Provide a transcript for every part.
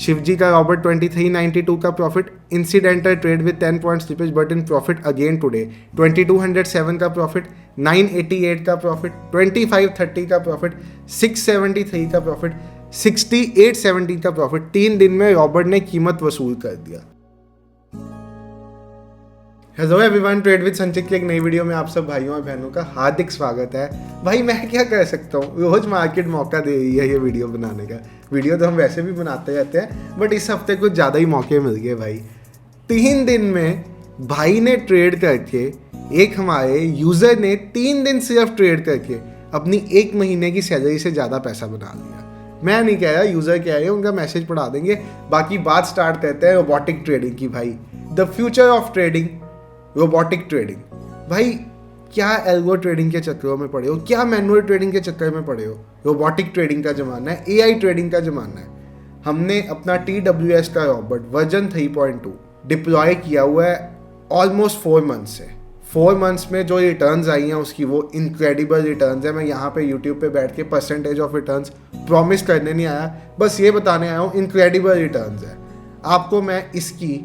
शिवजी का रॉबर्ट 2392 का profit, incidental trade with 10 point slippage but in profit again today, 2207 का profit, 988 का profit, 2530 का प्रॉफिट, 673 का प्रॉफिट, 6870 का प्रॉफिट। 3 दिन में रॉबर्ट ने कीमत वसूल कर दिया। हेलो एवरीवन, ट्रेड विद संचित की एक नई वीडियो में आप सब भाइयों और बहनों का हार्दिक स्वागत है। भाई मैं क्या कर सकता हूँ, रोज मार्केट मौका दे रही है ये वीडियो बनाने का। वीडियो तो हम वैसे भी बनाते रहते हैं, बट इस हफ्ते कुछ ज़्यादा ही मौके मिल गए भाई। 3 दिन में भाई ने ट्रेड करके, एक हमारे यूज़र ने 3 दिन सिर्फ ट्रेड करके अपनी 1 महीने की सैलरी से ज़्यादा पैसा बना लिया। मैं नहीं कह रहा, यूज़र कह रहे हैं, उनका मैसेज पढ़ा देंगे। बाकी बात स्टार्ट करते हैं रोबोटिक ट्रेडिंग की। भाई the future of trading, robotic trading. भाई क्या एल्गो ट्रेडिंग के चक्करों में पड़े हो, क्या मैनुअल ट्रेडिंग के चक्कर में पड़े हो। रोबोटिक ट्रेडिंग का ज़माना है, एआई ट्रेडिंग का ज़माना है। हमने अपना TWS का रॉबर्ट वर्जन 3.2 डिप्लॉय किया हुआ है ऑलमोस्ट 4 मंथ्स से। 4 मंथ्स में जो रिटर्न्स आई हैं उसकी, वो इनक्रेडिबल रिटर्न्स है। मैं यहाँ पे यूट्यूब पे बैठ के परसेंटेज ऑफ रिटर्न्स प्रॉमिस करने नहीं आया, बस ये बताने आया हूँ इनक्रेडिबल रिटर्न्स है। आपको मैं इसकी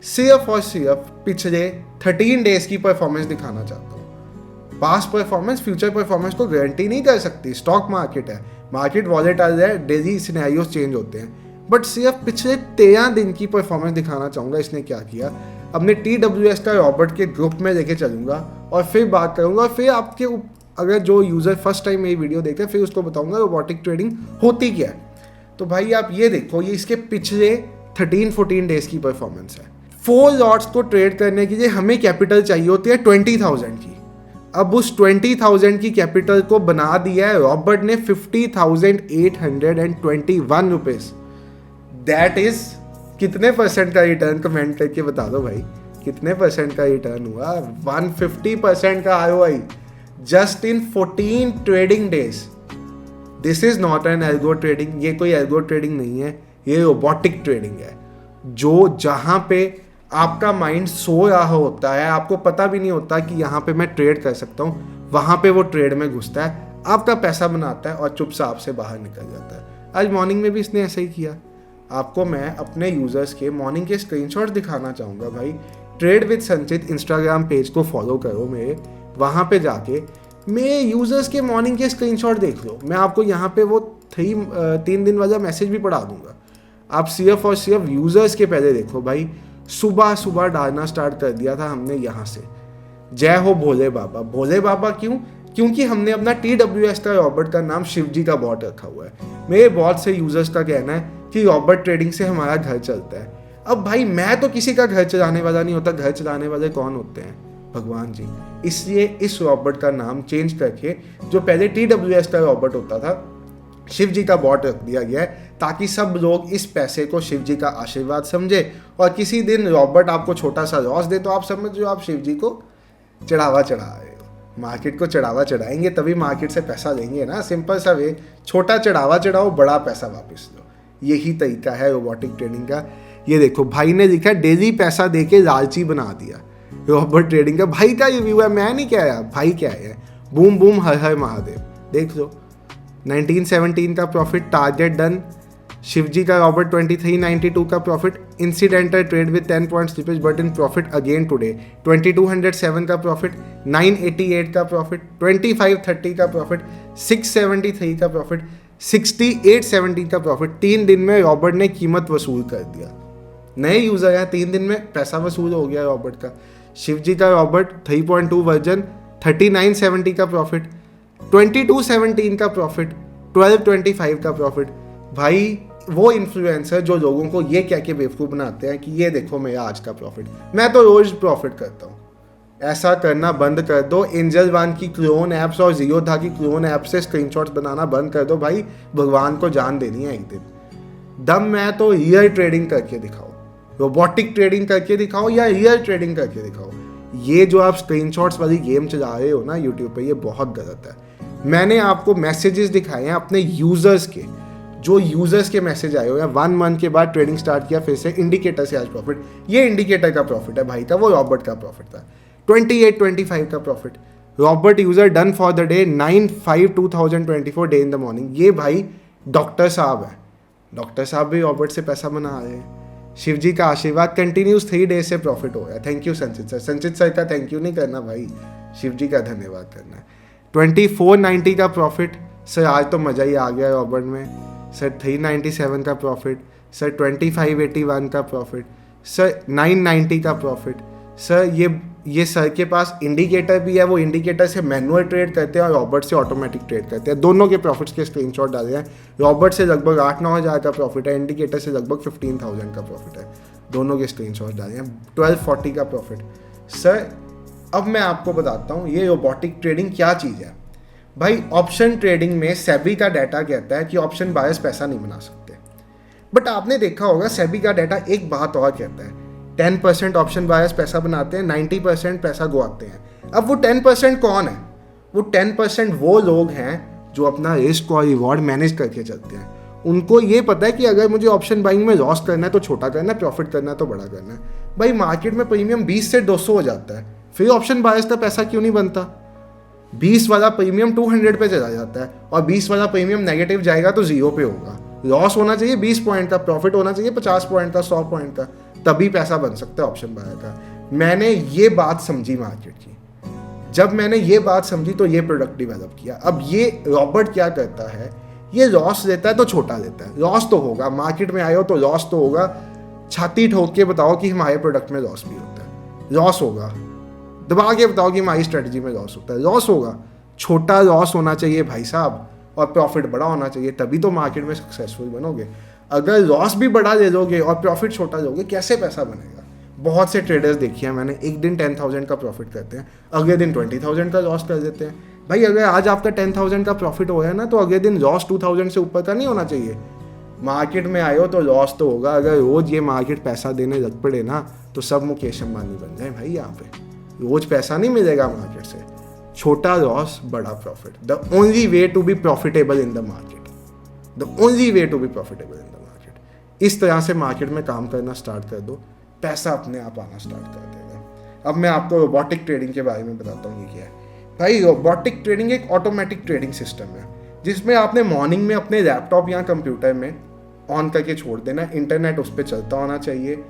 सिर्फ और सिर्फ पिछले 13 डेज की परफॉर्मेंस दिखाना चाहता हूँ। पास्ट परफॉर्मेंस फ्यूचर परफॉर्मेंस को गारंटी नहीं कर सकती। स्टॉक मार्केट है, मार्केट वॉलेटाइल है, डेली सिनेरियोस चेंज होते हैं। बट सिर्फ पिछले 13 दिन की परफॉर्मेंस दिखाना चाहूँगा इसने क्या किया। अपने TWS का रॉबर्ट के ग्रुप में लेके चलूँगा और फिर बात करूँगा, और फिर आपके अगर जो यूज़र फर्स्ट टाइम मेरी वीडियो देखे फिर उसको बताऊँगा रोबोटिक ट्रेडिंग होती क्या है। तो भाई आप ये देखो, ये इसके पिछले 13-14 डेज की परफॉर्मेंस है। 4 लॉट्स को ट्रेड करने के लिए हमें कैपिटल चाहिए होती है 20,000 की। अब उस 20,000 की कैपिटल को बना दिया है रॉबर्ट ने 50,821 रुपीज। दैट इज कितने परसेंट का रिटर्न, कमेंट करके बता दो भाई कितने परसेंट का रिटर्न हुआ। 150% का ROI just in 14 trading days. This is not an algo trading, ये कोई एल्गो ट्रेडिंग नहीं है, ये रोबोटिक ट्रेडिंग है। जो जहां पे आपका माइंड सो रहा होता है, आपको पता भी नहीं होता कि यहाँ पे मैं ट्रेड कर सकता हूँ, वहाँ पे वो ट्रेड में घुसता है, आपका पैसा बनाता है और चुपचाप से बाहर निकल जाता है। आज मॉर्निंग में भी इसने ऐसा ही किया। आपको मैं अपने यूज़र्स के मॉर्निंग के स्क्रीनशॉट दिखाना चाहूँगा। भाई ट्रेड विद संचित इंस्टाग्राम पेज को फॉलो करो मेरे, वहाँ पे जाके मेरे यूज़र्स के मॉर्निंग के स्क्रीनशॉट देख लो। मैं आपको यहाँ पे वो 3 दिन वाला मैसेज भी पढ़ा दूँगा। आप सिर्फ और सिर्फ यूज़र्स के पहले देखो। भाई सुबह सुबह डालना स्टार्ट कर दिया था हमने यहाँ से। जय हो भोले बाबा। भोले बाबा क्यों? क्योंकि हमने अपना TWS का रॉबर्ट का नाम शिवजी का बॉट रखा हुआ है। मेरे बहुत से यूजर्स का कहना है कि रॉबर्ट ट्रेडिंग से हमारा घर चलता है। अब भाई मैं तो किसी का घर चलाने वाला नहीं होता, घर चलाने वाले कौन होते हैं? भगवान जी। इसलिए इस रॉबर्ट का नाम चेंज करके, जो पहले TWS का रॉबर्ट होता था, शिव जी का बॉट रख दिया गया है, ताकि सब लोग इस पैसे को शिव जी का आशीर्वाद समझे। और किसी दिन रॉबर्ट आपको छोटा सा लॉस दे तो आप समझ जो आप शिव जी को चढ़ावा चढ़ा रहे हो। मार्केट को चढ़ावा चढ़ाएंगे तभी मार्केट से पैसा लेंगे ना। सिंपल सा वे, छोटा चढ़ावा चढ़ाओ, बड़ा पैसा वापस लो। यही तरीका है रोबोटिक ट्रेडिंग का। ये देखो भाई ने लिखा डेली पैसा दे के लालची बना दिया। रॉबर्ट ट्रेडिंग का भाई का रिव्यू है, मैं नहीं कह रहा, भाई क्या है। बूम बूम हर हर महादेव। देख लो 1917 का प्रॉफिट, टारगेट डन। शिवजी का रॉबर्ट 2392 का profit, incidental trade with 10 point slippage but in profit again today, 2207 का प्रॉफिट, 988 का प्रॉफिट, 2530 का प्रॉफिट, 673 का प्रॉफिट, 6870 का प्रॉफिट। 3 दिन में रॉबर्ट ने कीमत वसूल कर दिया। नए यूजर हैं, 3 दिन में पैसा वसूल हो गया रॉबर्ट का। शिवजी का रॉबर्ट 3.2 वर्जन, 3970 का प्रॉफिट, 2217 का प्रॉफिट, 1225 का प्रॉफिट। भाई वो इन्फ्लुएंसर जो लोगों को ये कह के बेवकूफ़ बनाते हैं कि ये देखो मेरा आज का प्रॉफिट, मैं तो रोज प्रॉफिट करता हूँ। ऐसा करना बंद कर दो। एंजल वन की क्लोन ऐप्स और जियोधा की क्लोन ऐप से स्क्रीनशॉट्स बनाना बंद कर दो। भाई भगवान को जान देनी है एक दिन। दम मैं तो रियल ट्रेडिंग करके दिखाओ, रोबोटिक ट्रेडिंग करके दिखाओ या रियल ट्रेडिंग करके दिखाओ। ये जो आप स्क्रीनशॉट्स वाली गेम चला रहे हो ना यूट्यूब पे, ये बहुत गलत है। मैंने आपको मैसेजेस दिखाए हैं अपने यूजर्स के, जो यूजर्स के मैसेज आए हो या 1 मंथ के बाद ट्रेडिंग स्टार्ट किया फिर से, इंडिकेटर से आज प्रॉफिट। ये इंडिकेटर का प्रॉफिट है भाई का, वो रॉबर्ट का प्रॉफिट था। 2825 का profit. Robert user done for the day 9/5/2024 day in the morning. ये भाई डॉक्टर साहब है, डॉक्टर साहब भी रॉबर्ट से पैसा बना रहे हैं। शिव जी का आशीर्वाद कंटिन्यूस 3 डेज से प्रॉफिट हो गया। थैंक यू संचित सर। संचित सर का थैंक यू नहीं करना भाई, शिव जी का धन्यवाद करना है। 2490 का प्रॉफिट सर, आज तो मज़ा ही आ गया रॉबर्ट में सर। 397 का प्रॉफिट सर, 2581 का प्रॉफिट सर, 990 का प्रॉफिट सर। ये सर के पास इंडिकेटर भी है, वो इंडिकेटर से मैनुअल ट्रेड करते हैं और रॉबर्ट से ऑटोमेटिक ट्रेड करते हैं। दोनों के प्रॉफिट्स के स्क्रीनशॉट डाले हैं। रॉबर्ट से लगभग 8-9 हज़ार का प्रॉफिट है, इंडिकेटर से लगभग 15,000 का प्रॉफिट है। दोनों के स्क्रीनशॉट डाले हैं। 1240 का प्रॉफिट सर। अब मैं आपको बताता हूँ ये रोबोटिक ट्रेडिंग क्या चीज़ है भाई। ऑप्शन ट्रेडिंग में सेबी का डाटा कहता है कि ऑप्शन बायर्स पैसा नहीं बना सकते, बट आपने देखा होगा सेबी का डाटा एक बात और कहता है, 10% ऑप्शन बायर्स पैसा बनाते हैं, 90% पैसा गवाते हैं। अब वो 10% कौन है? वो 10% वो लोग हैं जो अपना रिस्क और रिवॉर्ड मैनेज करके चलते हैं। उनको ये पता है कि अगर मुझे ऑप्शन बाइंग में लॉस करना है तो छोटा करना है, प्रॉफिट करना है तो बड़ा करना है। भाई मार्केट में प्रीमियम 20 से 200 हो जाता है, फिर ऑप्शन बायर्स का पैसा क्यों नहीं बनता? 20 वाला प्रीमियम 200 पे चला जाता है और 20 वाला प्रीमियम नेगेटिव जाएगा तो 0 पे होगा। लॉस होना चाहिए 20 पॉइंट का, प्रॉफिट होना चाहिए 50 पॉइंट का, 100 पॉइंट का, तभी पैसा बन सकता है ऑप्शन बायर का। मैंने ये बात समझी मार्केट की। जब मैंने ये बात समझी तो ये प्रोडक्ट डेवलप किया। अब ये रॉबर्ट क्या करता है, ये लॉस देता है तो छोटा देता है। लॉस तो होगा, मार्केट में आए हो तो लॉस तो होगा। छाती ठोक के बताओ कि हमारे प्रोडक्ट में लॉस भी होता है, लॉस होगा। दबा के बताओ कि हमारी स्ट्रेटजी में लॉस होता है, लॉस होगा। छोटा लॉस होना चाहिए भाई साहब और प्रॉफिट बड़ा होना चाहिए, तभी तो मार्केट में सक्सेसफुल बनोगे। अगर लॉस भी बड़ा ले लोगे और प्रॉफिट छोटा लोगे, कैसे पैसा बनेगा? बहुत से ट्रेडर्स देखिए मैंने, एक दिन 10,000 का प्रॉफिट करते हैं, अगले दिन 20,000 का लॉस कर देते हैं। भाई अगर आज आपका 10,000 का प्रॉफिट हो है ना, तो अगले दिन लॉस 2,000 से ऊपर का नहीं होना चाहिए। मार्केट में आए हो तो लॉस तो होगा। अगर रोज ये मार्केट पैसा देने लग पड़े ना, तो सब मुकेश अंबानी बन जाए भाई। यहाँ पे रोज पैसा नहीं मिलेगा मार्केट से। छोटा लॉस बड़ा profit, the only way to be profitable in the market, the only way to be profitable in the market. इस तरह से मार्केट में काम करना स्टार्ट कर दो, पैसा अपने आप आना स्टार्ट कर देगा। अब मैं आपको रोबोटिक ट्रेडिंग के बारे में बताता हूँ ये क्या है। भाई रोबोटिक ट्रेडिंग एक ऑटोमेटिक ट्रेडिंग सिस्टम है, जिसमें आपने मॉर्निंग में अपने लैपटॉप या कंप्यूटर में ऑन करके छोड़ देना, इंटरनेट उस पर चलता होना चाहिए।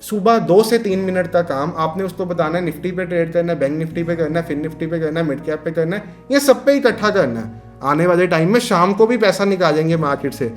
सुबह 2 से 3 मिनट का काम आपने उसको बताना है, निफ्टी पे ट्रेड करना है, बैंक निफ्टी पे करना है, फिन निफ्टी पे करना है, मिड कैप पे करना है, ये सब पे इकट्ठा करना है। आने वाले टाइम में शाम को भी पैसा निकालेंगे मार्केट से।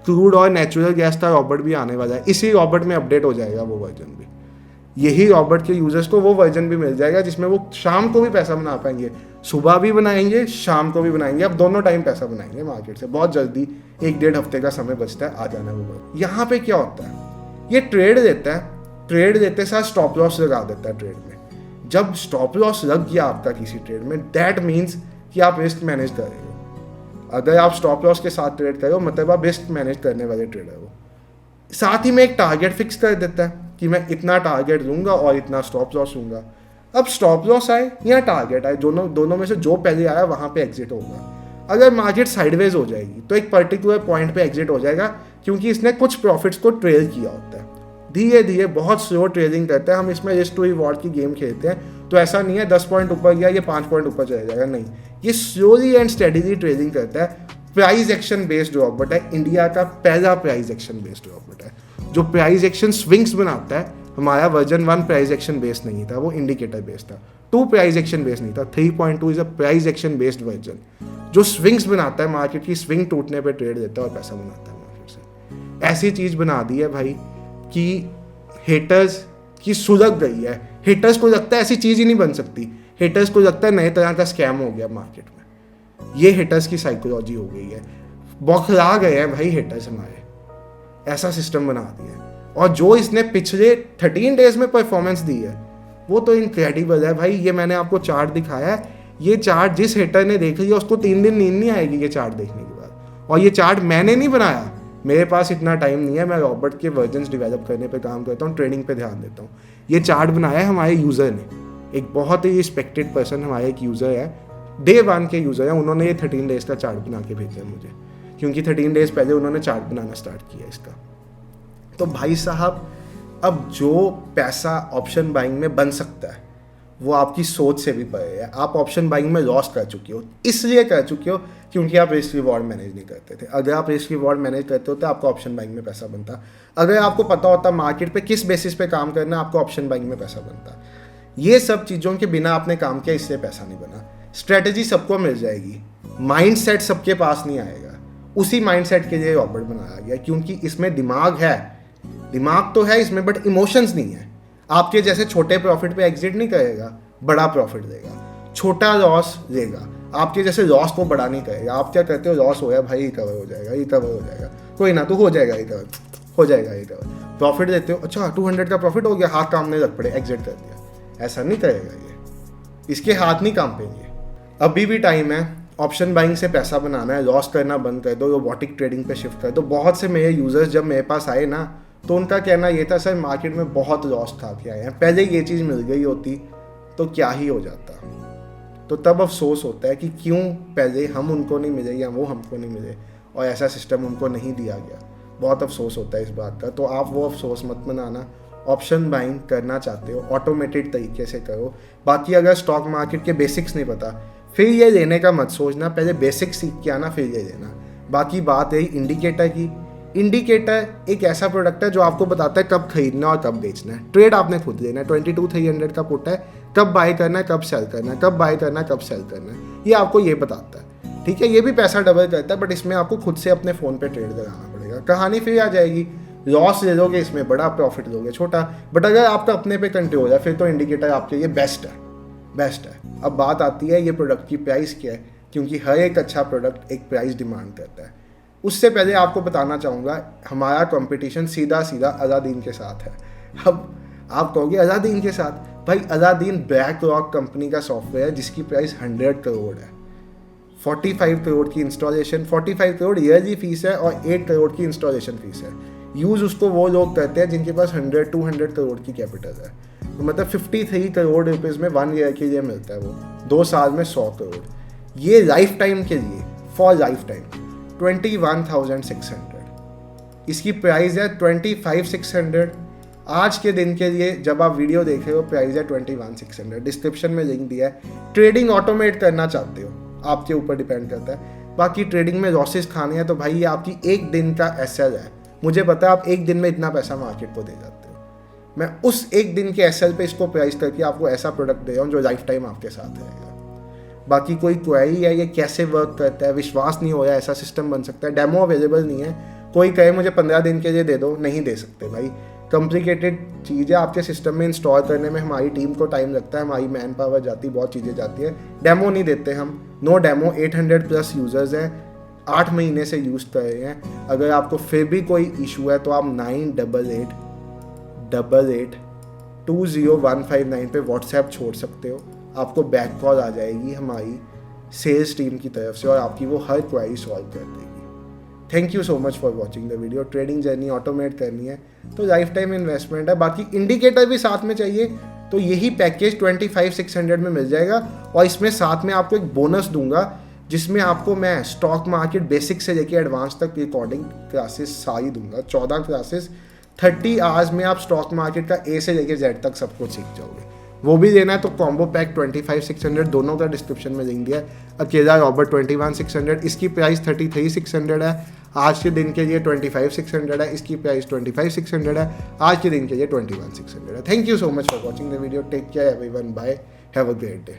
क्रूड और नेचुरल गैस का रॉबर्ट भी आने वाला है, इसी रॉबर्ट में अपडेट हो जाएगा वो वर्जन भी। यही रॉबर्ट के यूजर्स को वो वर्जन भी मिल जाएगा जिसमें वो शाम को भी पैसा बना पाएंगे, सुबह भी बनाएंगे, शाम को भी बनाएंगे। अब दोनों टाइम पैसा बनाएंगे मार्केट से। बहुत जल्दी 1-1.5 हफ्ते का समय बचता है, आ जाना है वो। यहाँ पे क्या होता है, ये ट्रेड देता है, ट्रेड देते साथ स्टॉप लॉस लगा देता है ट्रेड में। जब स्टॉप लॉस लग गया आपका किसी ट्रेड में, दैट मीन्स कि आप रिस्क मैनेज कर रहे हो। अगर आप स्टॉप लॉस के साथ ट्रेड कर रहे हो, मतलब आप रिस्क मैनेज करने वाले ट्रेडर हो। साथ ही में एक टारगेट फिक्स कर देता है कि मैं इतना टारगेट लूंगा और इतना स्टॉप लॉस लूंगा। अब स्टॉप लॉस आए या टारगेट आए, दोनों में से जो पहले आया वहां पे एग्जिट होगा। अगर मार्केट साइडवेज हो जाएगी तो एक पर्टिकुलर पॉइंट पे एग्जिट हो जाएगा, क्योंकि इसने कुछ प्रॉफिट्स को ट्रेल किया होता है। धीरे धीरे बहुत स्लो ट्रेडिंग करते हैं हम, इसमें रिस्क टू रिवॉर्ड की गेम खेलते हैं। तो ऐसा नहीं है 10 पॉइंट ऊपर गया ये 5 पॉइंट ऊपर चला जाएगा, नहीं। ये स्लोली एंड स्टेडीली ट्रेडिंग करता है। प्राइस एक्शन बेस्ड रॉबर्ट है, इंडिया का पहला प्राइस एक्शन बेस्ड रॉबर्ट है जो प्राइस एक्शन स्विंग्स बनाता है। हमारा वर्जन 1 प्राइस एक्शन बेस्ड नहीं था, वो इंडिकेटर बेस्ड था। 2 प्राइस एक्शन बेस्ड नहीं था, 3.2 is a price action based version जो स्विंग्स बनाता है, मार्केट की स्विंग टूटने पर ट्रेड देता है और पैसा बनाता है मार्केट से। ऐसी चीज़ बना दी है भाई कि हेटर्स की सुलग गई है। हेटर्स को लगता है ऐसी चीज़ ही नहीं बन सकती, हेटर्स को लगता है नए तरह का स्कैम हो गया मार्केट में। ये हेटर्स की साइकोलॉजी हो गई है, बौखला गए हैं भाई हेटर्स हमारे, ऐसा सिस्टम बना दिया है। और जो इसने पिछले 13 डेज में परफॉर्मेंस दी है वो तो इनक्रेडिबल है भाई। ये मैंने आपको चार्ट दिखाया है, ये चार्ट जिस हेटर ने देख लिया उसको 3 दिन नींद नहीं आएगी ये चार्ट देखने के बाद। और ये चार्ट मैंने नहीं बनाया, मेरे पास इतना टाइम नहीं है, मैं रॉबर्ट के वर्जन्स डेवलप करने पे काम करता हूँ, ट्रेडिंग पे ध्यान देता हूँ। ये चार्ट बनाया है हमारे यूज़र ने, एक बहुत ही रिस्पेक्टेड पर्सन हमारे एक यूज़र है, डे 1 के यूज़र है, उन्होंने ये 13 डेज का चार्ट बना के भेजा मुझे, क्योंकि 13 डेज पहले उन्होंने चार्ट बनाना स्टार्ट किया इसका। तो भाई साहब अब जो पैसा ऑप्शन बाइंग में बन सकता है वो आपकी सोच से भी परे है। आप ऑप्शन बाइंग में लॉस कर चुके हो, इसलिए कर चुके हो क्योंकि आप रिस्क रिवॉर्ड मैनेज नहीं करते थे। अगर आप रिस्क रिवॉर्ड मैनेज करते हो तो आपको ऑप्शन बाइंग में पैसा बनता। अगर आपको पता होता मार्केट पे किस बेसिस पे काम करना, आपको ऑप्शन बाइंग में पैसा बनता। ये सब चीज़ों के बिना आपने काम किया, इससे पैसा नहीं बना। स्ट्रेटजी सबको मिल जाएगी, माइंड सेट सबके पास नहीं आएगा। उसी माइंड सेट के लिए रॉबर्ट बनाया गया, क्योंकि इसमें दिमाग है, दिमाग तो है इसमें, बट इमोशंस नहीं है। आपके जैसे छोटे प्रॉफिट पे एग्जिट नहीं करेगा, बड़ा प्रॉफिट देगा, छोटा लॉस देगा। आपके जैसे लॉस को बड़ा नहीं करेगा। आप क्या करते हो, लॉस हो गया भाई, रिकवर हो जाएगा, रिकवर हो जाएगा, कोई ना तो हो जाएगा, रिकवर हो जाएगा, रिकवर। प्रॉफिट देते हो, अच्छा 200 का प्रॉफिट हो गया, हाथ काम नहीं लग पड़े, एग्जिट कर दिया। ऐसा नहीं करेगा ये, इसके हाथ नहीं काम पेंगे। अभी भी टाइम है, ऑप्शन बाइंग से पैसा बनाना है, लॉस करना बंद कर दो, रोबोटिक ट्रेडिंग पे शिफ्ट कर दो। बहुत से मेरे यूजर्स जब मेरे पास आए ना, तो उनका कहना ये था, सर मार्केट में बहुत लॉस खा के आए हैं, पहले ये चीज़ मिल गई होती तो क्या ही हो जाता। तो तब अफसोस होता है कि क्यों पहले हम उनको नहीं मिले या वो हमको नहीं मिले और ऐसा सिस्टम उनको नहीं दिया गया। बहुत अफसोस होता है इस बात का। तो आप वो अफसोस मत मनाना। ऑप्शन बाइंग करना चाहते हो, ऑटोमेटेड तरीके से करो। बाकी अगर स्टॉक मार्केट के बेसिक्स नहीं पता, फिर ये लेने का मत सोचना, पहले बेसिक्स सीख के आना, फिर ये लेना। बाकी बात है इंडिकेटर की। इंडिकेटर एक ऐसा प्रोडक्ट है जो आपको बताता है कब खरीदना और कब बेचना है। ट्रेड आपने खुद लेना है। 22,300 का पुट है, कब बाय करना है, कब सेल करना है, कब बाय करना है, कब सेल करना है, ये आपको ये बताता है। ठीक है, ये भी पैसा डबल करता है, बट इसमें आपको खुद से अपने फ़ोन पे ट्रेड लगाना पड़ेगा। कहानी फिर आ जाएगी, लॉस ले लोगे इसमें, बड़ा प्रॉफिट लोगे छोटा। बट अगर आपका अपने पे कंट्रोल है, फिर तो इंडिकेटर आपके लिए बेस्ट है, बेस्ट है। अब बात आती है ये प्रोडक्ट की प्राइस क्या है, क्योंकि हर एक अच्छा प्रोडक्ट एक प्राइस डिमांड करता है। उससे पहले आपको बताना चाहूँगा, हमारा कंपटीशन सीधा सीधा अलादीन के साथ है। अब आप कहोगे अलादीन के साथ, भाई अलादीन ब्लैक रॉक कंपनी का सॉफ्टवेयर है जिसकी प्राइस 100 करोड़ है। 45 करोड़ की इंस्टॉलेशन, 45 करोड़ ईयरली फीस है और 8 करोड़ की इंस्टॉलेशन फीस है। यूज़ उसको वो लोग करते हैं जिनके पास 100-200 करोड़ की कैपिटल है। तो मतलब 53 करोड़ रुपीज़ में 1 ईयर के लिए मिलता है वो, 2 साल में 100 करोड़। ये लाइफ टाइम के लिए, फॉर लाइफ टाइम 21,600। इसकी प्राइस है 25,600। आज के दिन के लिए जब आप वीडियो देख रहे हो, प्राइस है 21,600। डिस्क्रिप्शन में लिंक दिया है। ट्रेडिंग ऑटोमेट करना चाहते हो, आपके ऊपर डिपेंड करता है। बाकी ट्रेडिंग में लॉसेस खाने हैं तो भाई ये आपकी एक दिन का एसएल है। मुझे पता है आप एक दिन में इतना पैसा मार्केट को दे जाते हो। मैं उस एक दिन के एसएल पे इसको प्राइस करके आपको ऐसा प्रोडक्ट दे रहा हूँ जो लाइफ टाइम आपके साथ रहेगा। बाकी कोई क्वेरी है ये कैसे वर्क करता है, विश्वास नहीं हो रहा, ऐसा सिस्टम बन सकता है, डेमो अवेलेबल नहीं है। कोई कहे मुझे 15 दिन के लिए दे दो, नहीं दे सकते भाई। कॉम्प्लिकेटेड चीज़ है, आपके सिस्टम में इंस्टॉल करने में हमारी टीम को टाइम लगता है, हमारी मैन पावर जाती, बहुत चीज़ें जाती है। डेमो नहीं देते हम, नो डेमो। 800+ यूज़र्स हैं, 8 महीने से यूज़ कर रहे हैं। अगर आपको फिर भी कोई इशू है तो आप 98888820,159 पे व्हाट्सएप छोड़ सकते हो। आपको बैक कॉल आ जाएगी हमारी सेल्स टीम की तरफ से और आपकी वो हर क्वेरी सॉल्व कर देगी। Thank you so much for watching the video. Trading journey automate करनी है तो लाइफ टाइम इन्वेस्टमेंट है। बाकी इंडिकेटर भी साथ में चाहिए तो यही पैकेज 25,600 में मिल जाएगा। और इसमें साथ में आपको एक बोनस दूंगा जिसमें आपको मैं स्टॉक मार्केट बेसिक से लेके एडवांस तक रिकॉर्डिंग क्लासेस सारी दूंगा। 14 क्लासेस 30 आवर्स में आप स्टॉक मार्केट का ए से लेके जेड तक सब कुछ सीख जाओगे। वो भी देना है तो कॉम्बो पैक 25,600 दोनों का डिस्क्रिप्शन में लिंक दिया है। अकेला रॉबर्ट 21,600, इसकी प्राइस 33,600 है। आज के दिन के लिए 25,600 है, इसकी प्राइस 25,600 है। आज के दिन के लिए 21,600 है। Thank you so much for watching the video. Take care everyone, bye, have a great day.